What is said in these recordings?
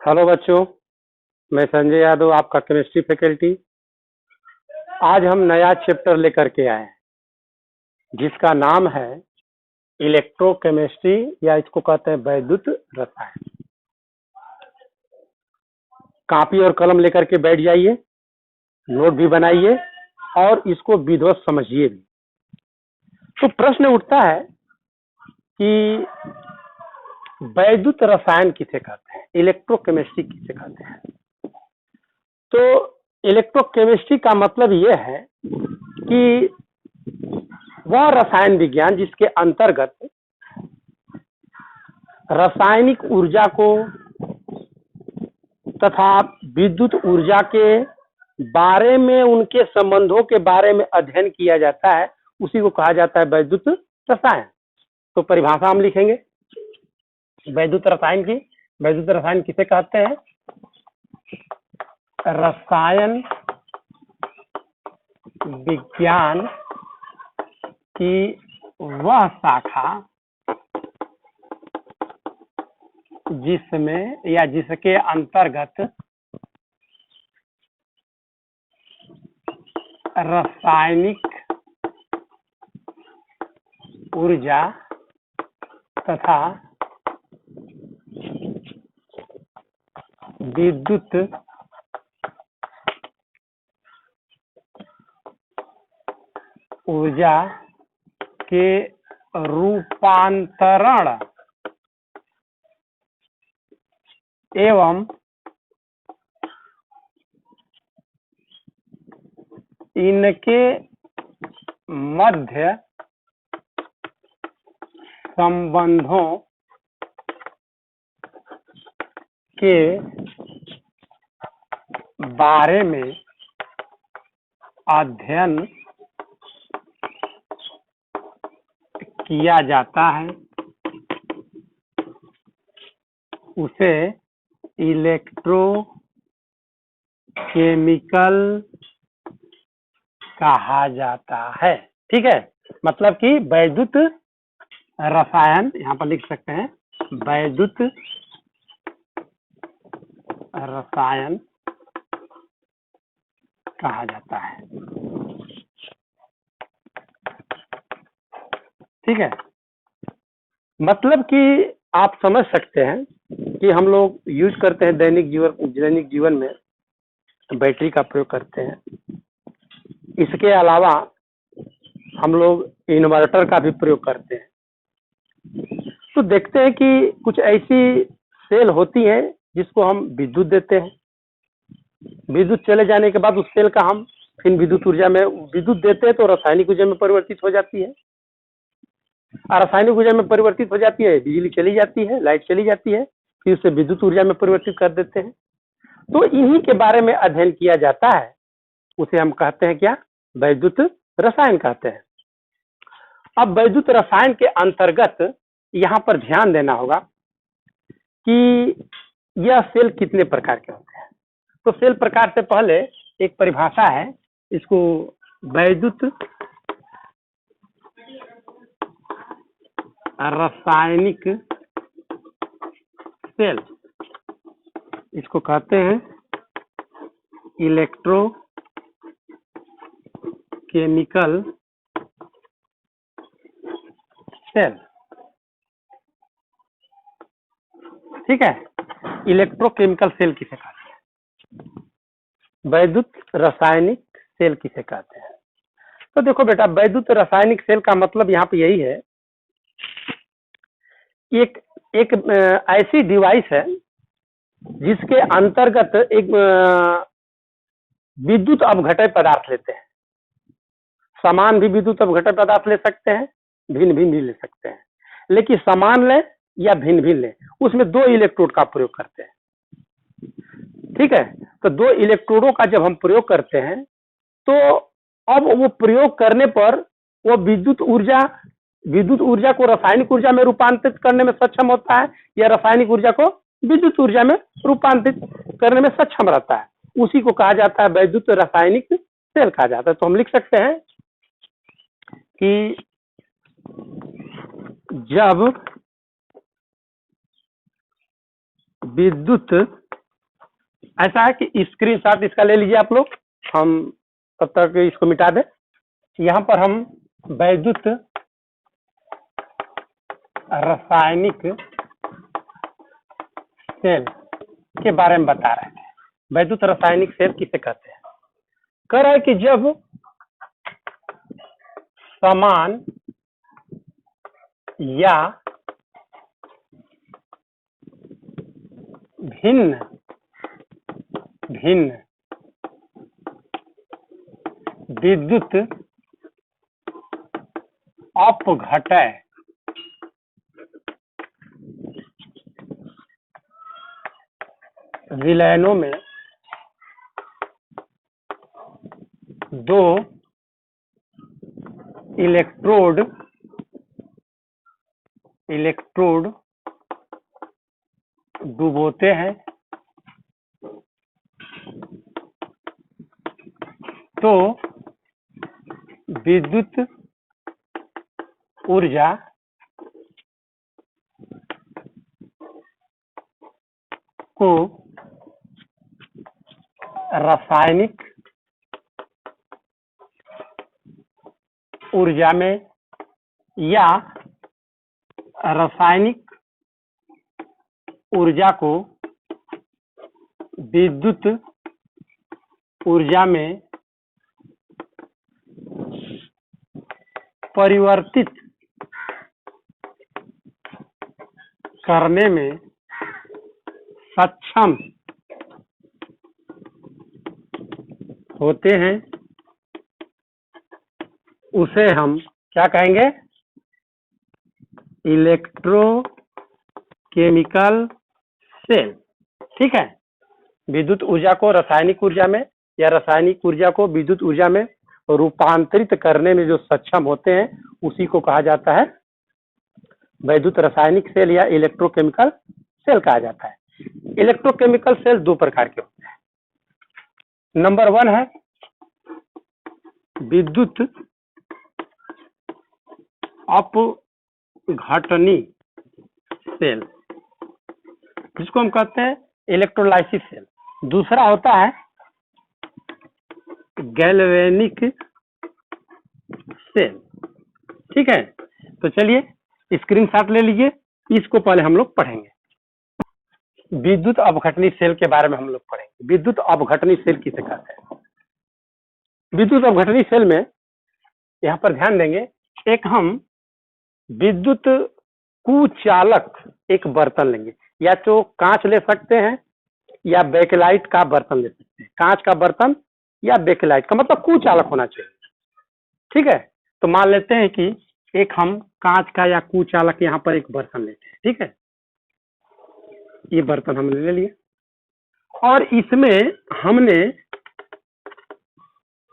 Hello बच्चों, मैं संजय यादव, आपका केमिस्ट्री फैकल्टी। आज हम नया चैप्टर लेकर के आए हैं जिसका नाम है इलेक्ट्रोकेमिस्ट्री, या इसको कहते हैं वैद्युत रसायन। कॉपी और कलम लेकर के बैठ जाइए, नोट भी बनाइए और इसको विधिवत समझिए भी। तो प्रश्न उठता है कि वैद्युत रसायन किसे कहते हैं, इलेक्ट्रोकेमिस्ट्री किसे कहते हैं। तो इलेक्ट्रोकेमिस्ट्री का मतलब यह है कि वह रसायन विज्ञान जिसके अंतर्गत रासायनिक ऊर्जा को तथा विद्युत ऊर्जा के बारे में, उनके संबंधों के बारे में अध्ययन किया जाता है, उसी को कहा जाता है वैद्युत रसायन। तो परिभाषा हम लिखेंगे वैद्युत रसायन की। वैद्युत रसायन किसे कहते हैं? रसायन विज्ञान की वह शाखा जिसमें या जिसके अंतर्गत रासायनिक ऊर्जा तथा विद्युत ऊर्जा के रूपांतरण एवं इनके मध्य संबंधों के बारे में अध्ययन किया जाता है, उसे इलेक्ट्रोकेमिकल कहा जाता है। ठीक है, मतलब कि वैद्युत रसायन, यहाँ पर लिख सकते हैं वैद्युत रसायन कहा जाता है। ठीक है, मतलब कि आप समझ सकते हैं कि हम लोग यूज करते हैं दैनिक जीवन में बैटरी का प्रयोग करते हैं। इसके अलावा हम लोग इन्वर्टर का भी प्रयोग करते हैं। तो देखते हैं कि कुछ ऐसी सेल होती हैं जिसको हम विद्युत देते हैं। विद्युत चले जाने के बाद उस सेल का हम फिर विद्युत ऊर्जा में विद्युत देते हैं तो रासायनिक ऊर्जा में परिवर्तित हो जाती है। रासायनिक ऊर्जा में परिवर्तित हो जाती है, बिजली चली जाती है, लाइट चली जाती है, फिर उसे विद्युत ऊर्जा में परिवर्तित कर देते हैं। तो इन्हीं के बारे में अध्ययन किया जाता है, उसे हम कहते हैं क्या? वैद्युत रसायन कहते हैं। अब वैद्युत रसायन के अंतर्गत यहाँ पर ध्यान देना होगा कि यह सेल कितने प्रकार के होते हैं। तो सेल प्रकार से पहले एक परिभाषा है, इसको वैद्युत रासायनिक सेल, इसको कहते हैं इलेक्ट्रोकेमिकल सेल। ठीक है, इलेक्ट्रोकेमिकल सेल किसे कहते हैं, वैद्युत रासायनिक सेल किसे कहते हैं। तो देखो बेटा, वैद्युत रासायनिक सेल का मतलब यहाँ पे यही है, एक एक ऐसी डिवाइस है जिसके अंतर्गत एक विद्युत अपघटय पदार्थ लेते हैं। समान भी विद्युत अपघटय पदार्थ ले सकते हैं, भिन्न भिन्न भी ले सकते हैं, लेकिन समान लें या भिन्न भिन्न लें, उसमें दो इलेक्ट्रोड का प्रयोग करते हैं। ठीक है, तो दो इलेक्ट्रोडों का जब हम प्रयोग करते हैं तो अब वो प्रयोग करने पर वो विद्युत ऊर्जा को रासायनिक ऊर्जा में रूपांतरित करने में सक्षम होता है, या रासायनिक ऊर्जा को विद्युत ऊर्जा में रूपांतरित करने में सक्षम रहता है। उसी को कहा जाता है वैद्युत रासायनिक सेल कहा जाता है। तो हम लिख सकते हैं कि जब विद्युत ऐसा है कि स्क्रीनशॉट इसका ले लीजिए आप लोग, हम तब तक इसको मिटा दें। यहाँ पर हम वैद्युत रासायनिक सेल के बारे में बता रहे हैं। वैद्युत रासायनिक सेल किसे कहते हैं? कह रहा है कि जब समान या भिन्न भिन्न विद्युत अपघटय विलयनों में दो इलेक्ट्रोड डुबोते हैं तो विद्युत ऊर्जा को रासायनिक ऊर्जा में या रासायनिक ऊर्जा को विद्युत ऊर्जा में परिवर्तित करने में सक्षम होते हैं, उसे हम क्या कहेंगे? Electrochemical cell. ठीक है, विद्युत ऊर्जा को रासायनिक ऊर्जा में या रासायनिक ऊर्जा को विद्युत ऊर्जा में रूपांतरित करने में जो सक्षम होते हैं उसी को कहा जाता है वैद्युत रासायनिक सेल या इलेक्ट्रोकेमिकल सेल कहा जाता है। इलेक्ट्रोकेमिकल सेल दो प्रकार के होते हैं। नंबर 1 है विद्युत अपघटनी सेल, जिसको हम कहते हैं इलेक्ट्रोलाइसिस सेल। दूसरा होता है गैल्वेनिक सेल। ठीक है, तो चलिए स्क्रीनशॉट ले लीजिए, इसको पहले हम लोग पढ़ेंगे। विद्युत अपघटनी सेल के बारे में हम लोग पढ़ेंगे। विद्युत अपघटनी सेल किसे कहते हैं? विद्युत अपघटनी सेल में यहाँ पर ध्यान देंगे, एक हम विद्युत कुचालक एक बर्तन लेंगे, या तो कांच ले सकते हैं या बेकलाइट का बर्तन ले सकते हैं। कांच का बर्तन या बेकलाइट का मतलब कुचालक होना चाहिए। ठीक है, तो मान लेते हैं कि एक हम कांच का या कुचालक यहाँ पर एक बर्तन लेते हैं। ठीक है, ये बर्तन हमने ले लिया और इसमें हमने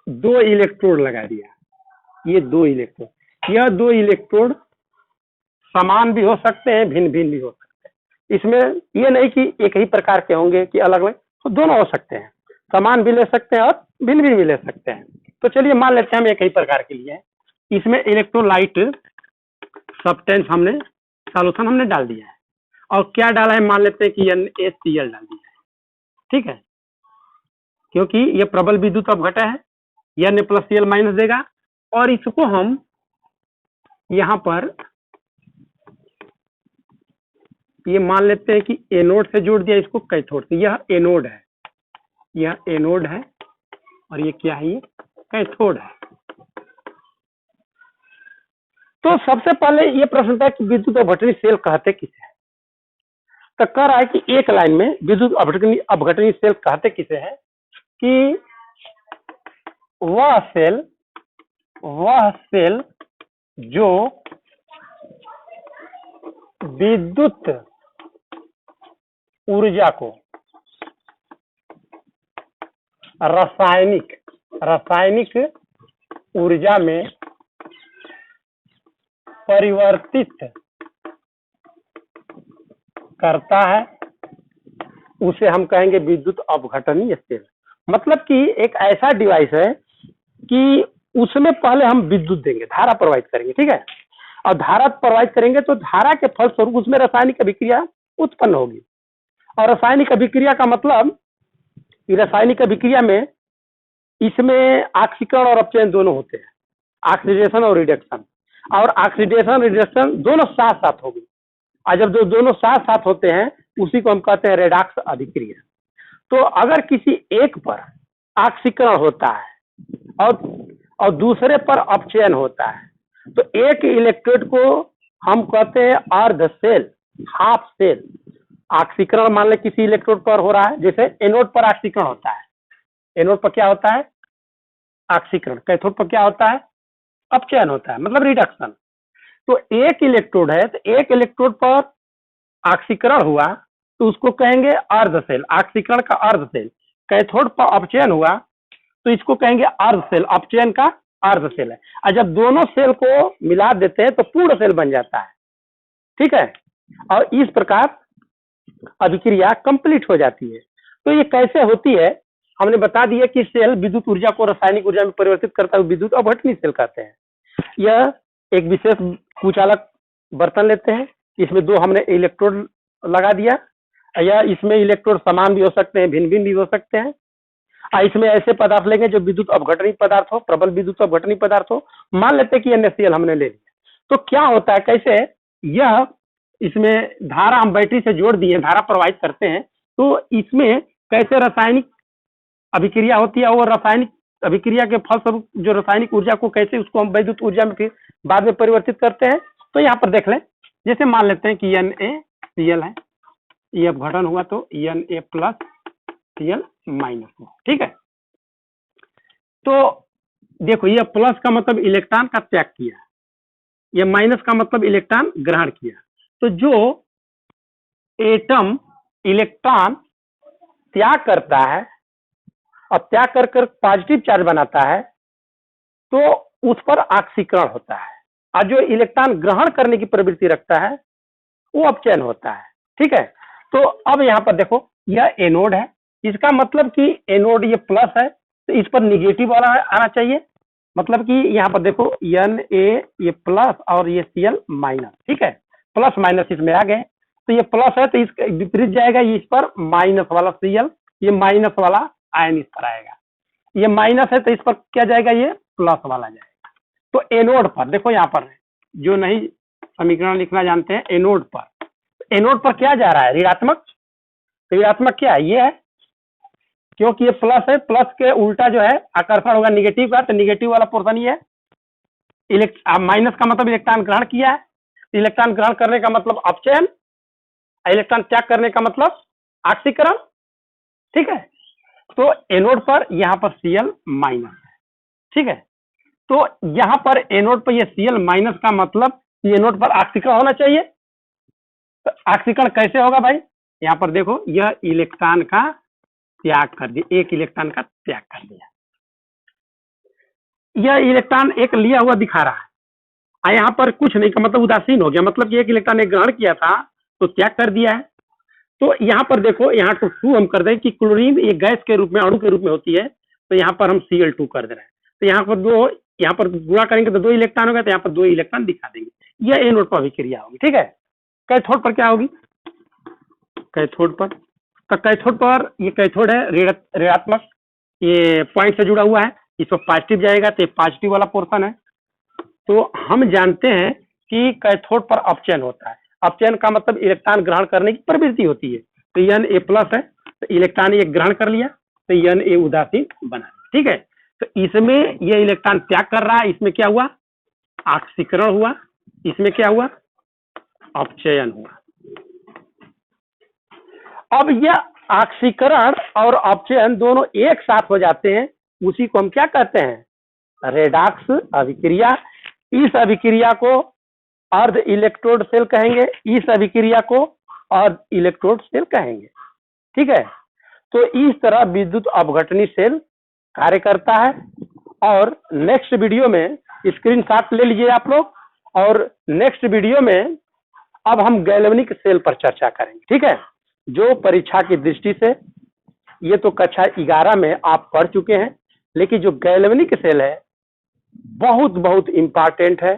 2 इलेक्ट्रोड लगा दिया। ये 2 इलेक्ट्रोड, यह 2 इलेक्ट्रोड समान भी हो सकते हैं, भिन्न भिन्न भी हो सकते हैं। इसमें ये नहीं कि एक ही प्रकार के होंगे कि अलग अलग, तो दोनों हो सकते हैं, समान भी ले सकते हैं और भिन्न भी ले सकते हैं। तो चलिए मान लेते हैं हम एक ही प्रकार के लिए। इसमें इलेक्ट्रोलाइट सब्सटेंस हमने सॉल्यूशन हमने डाल दिया है और क्या डाला है, मान लेते हैं कि NaCl डाल दिया है। ठीक है, क्योंकि ये प्रबल विद्युत अपघटय है, Na+Cl- देगा और इसको हम यहाँ पर ये मान लेते हैं कि एनोड से जोड़ दिया, इसको कैथोड से। यह एनोड है, यह एनोड है और ये क्या है, ये कैथोड है। तो सबसे पहले ये प्रश्न था कि विद्युत अपघटनी सेल कहते किसे हैं? तो कह रहा है कि एक लाइन में विद्युत अपघटनी सेल कहते किसे हैं कि वह सेल जो विद्युत ऊर्जा को रासायनिक ऊर्जा में परिवर्तित करता है, उसे हम कहेंगे विद्युत अपघटनी सेल। मतलब कि एक ऐसा डिवाइस है कि उसमें पहले हम विद्युत देंगे, धारा प्रवाहित करेंगे। ठीक है, और धारा प्रवाहित करेंगे तो धारा के फलस्वरूप उसमें रासायनिक अभिक्रिया उत्पन्न होगी। और रासायनिक अभिक्रिया का मतलब कि रासायनिक अभिक्रिया में इसमें ऑक्सीकरण और अपचयन दोनों होते हैं, ऑक्सीडेशन और रिडक्शन, और ऑक्सीडेशन रिडक्शन दोनों साथ साथ होगी। और जब दोनों साथ साथ होते हैं उसी को हम कहते हैं रेडॉक्स अभिक्रिया। तो अगर किसी एक पर ऑक्सीकरण होता है और दूसरे पर अपचयन होता है, तो एक इलेक्ट्रोड को हम कहते हैं अर्ध सेल, हाफ सेल। ऑक्सीकरण मान ले किसी इलेक्ट्रोड पर हो रहा है, जैसे एनोड पर ऑक्सीकरण होता है, एनोड पर क्या होता है ऑक्सीकरण, कैथोड पर क्या होता है अपचयन होता है, मतलब रिडक्शन। तो एक इलेक्ट्रोड है तो एक इलेक्ट्रोड पर ऑक्सीकरण हुआ तो उसको कहेंगे अर्ध सेल, ऑक्सीकरण का अर्ध सेल। कैथोड पर अपचयन हुआ तो इसको कहेंगे अर्ध सेल, अपचयन का अर्ध सेल है। और जब दोनों सेल को मिला देते हैं तो पूर्ण सेल बन जाता है, ठीक है। और इस प्रकार अभिक्रिया कंप्लीट हो जाती है। तो ये कैसे होती है हमने बता दिया कि सेल विद्युत ऊर्जा को रासायनिक ऊर्जा में परिवर्तित करता है, विद्युत अपघटनी सेल कहते हैं। यह एक विशेष कुचालक बर्तन लेते हैं, इसमें दो हमने इलेक्ट्रोड लगा दिया, या इसमें इलेक्ट्रोड समान भी हो सकते हैं, भिन्न भिन्न भी हो सकते हैं। इसमें ऐसे पदार्थ लेंगे जो विद्युत अपघटनी पदार्थ हो, प्रबल विद्युत अपघटनी पदार्थ हो। मान लेते हैं कि NaCl हमने ले लिया, तो क्या होता है, कैसे यह इसमें धारा हम बैटरी से जोड़ दिए, धारा प्रवाहित करते हैं, तो इसमें कैसे रासायनिक अभिक्रिया होती है, और रासायनिक अभिक्रिया के फलस्वरूप जो रासायनिक ऊर्जा को कैसे उसको हम विद्युत ऊर्जा में फिर बाद में परिवर्तित करते हैं। तो यहाँ पर देख लें, जैसे मान लेते हैं कि NaCl है, ये अपघटन हुआ तो Na प्लस Cl माइनस हुआ, ठीक है। तो देखो ये प्लस का मतलब इलेक्ट्रॉन का त्याग किया, ये माइनस का मतलब इलेक्ट्रॉन ग्रहण किया। तो जो एटम इलेक्ट्रॉन त्याग करता है और त्याग कर कर पॉजिटिव चार्ज बनाता है तो उस पर ऑक्सीकरण होता है, और जो इलेक्ट्रॉन ग्रहण करने की प्रवृत्ति रखता है वो अपचयन होता है, ठीक है। तो अब यहाँ पर देखो यह एनोड है, इसका मतलब कि एनोड ये प्लस है तो इस पर निगेटिव वाला आना चाहिए, मतलब कि यहाँ पर देखो Na ये प्लस और ये Cl माइनस, ठीक है। प्लस माइनस इसमें आ गए तो ये प्लस है तो इसका विपरीत जाएगा, इस पर माइनस वाला Cl, ये माइनस वाला आयन इस पर आएगा, ये माइनस है तो इस पर क्या जाएगा, ये प्लस वाला जाएगा। तो एनोड पर देखो, यहाँ पर जो नहीं समीकरण लिखना जानते हैं, एनोड पर क्या जा रहा है ऋणात्मक, तो ऋणात्मक क्या है, ये है, क्योंकि ये प्लस है, प्लस के उल्टा जो है आकर्षण होगा निगेटिव का, तो निगेटिव वाला पोर्शन ये है। माइनस का मतलब इलेक्ट्रॉन ग्रहण किया है, इलेक्ट्रॉन ग्रहण करने का मतलब अपचयन, इलेक्ट्रॉन त्याग करने का मतलब ऑक्सीकरण, ठीक है। तो एनोड पर यहाँ पर Cl माइनस है, ठीक है। तो यहाँ पर एनोड पर ये Cl माइनस का मतलब एनोड पर ऑक्सीकरण होना चाहिए। तो ऑक्सीकरण कैसे होगा भाई, यहाँ पर देखो यह इलेक्ट्रॉन का त्याग कर दिया, एक इलेक्ट्रॉन का त्याग कर दिया, यह इलेक्ट्रॉन एक लिया हुआ दिखा रहा है, यहाँ पर कुछ नहीं का मतलब उदासीन हो गया, मतलब कि एक इलेक्ट्रॉन ने ग्रहण किया था तो त्याग कर दिया है। तो यहाँ पर देखो, यहाँ तो 2 हम कर दें कि क्लोरीन एक गैस के रूप में, अणु के रूप में होती है, तो यहाँ पर हम Cl2 कर दे रहे हैं, तो यहाँ पर दो, यहाँ पर गुणा करेंगे तो 2 इलेक्ट्रॉन होगा, तो यहाँ पर 2 इलेक्ट्रॉन दिखा देंगे, यह एनोड पर अभिक्रिया होगी, ठीक है। कैथोड पर क्या होगी, कैथोड पर, तो कैथोड पर ये कैथोड है ऋणात्मक, ये पॉइंट से जुड़ा हुआ है, इस पर पॉजिटिव जाएगा तो ये पॉजिटिव वाला पोर्शन है। तो हम जानते हैं कि कैथोड पर अपचयन होता है, अपचयन का मतलब इलेक्ट्रॉन ग्रहण करने की प्रवृत्ति होती है, तो Na प्लस है तो इलेक्ट्रॉन ये ग्रहण कर लिया तो Na उदासीन बना, ठीक है। तो इसमें ये इलेक्ट्रॉन त्याग कर रहा है, इसमें क्या हुआ ऑक्सीकरण हुआ, इसमें क्या हुआ अपचयन हुआ। अब यह ऑक्सीकरण और अपचयन दोनों एक साथ हो जाते हैं, उसी को हम क्या कहते हैं रेडॉक्स अभिक्रिया। इस अभिक्रिया को अर्ध इलेक्ट्रोड सेल कहेंगे, इस अभिक्रिया को अर्ध इलेक्ट्रोड सेल कहेंगे, ठीक है। तो इस तरह विद्युत अपघटनी सेल कार्य करता है। और नेक्स्ट वीडियो में स्क्रीनशॉट ले लीजिए आप लोग, और नेक्स्ट वीडियो में अब हम गैल्वेनिक सेल पर चर्चा करेंगे, ठीक है। जो परीक्षा की दृष्टि से, ये तो कक्षा 11 में आप पढ़ चुके हैं, लेकिन जो गैल्वेनिक सेल है बहुत बहुत इंपॉर्टेंट है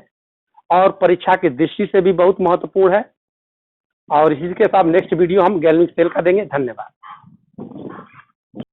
और परीक्षा की दृष्टि से भी बहुत महत्वपूर्ण है। और इसी के साथ नेक्स्ट वीडियो हम गैल्वेनिक सेल का देंगे। धन्यवाद।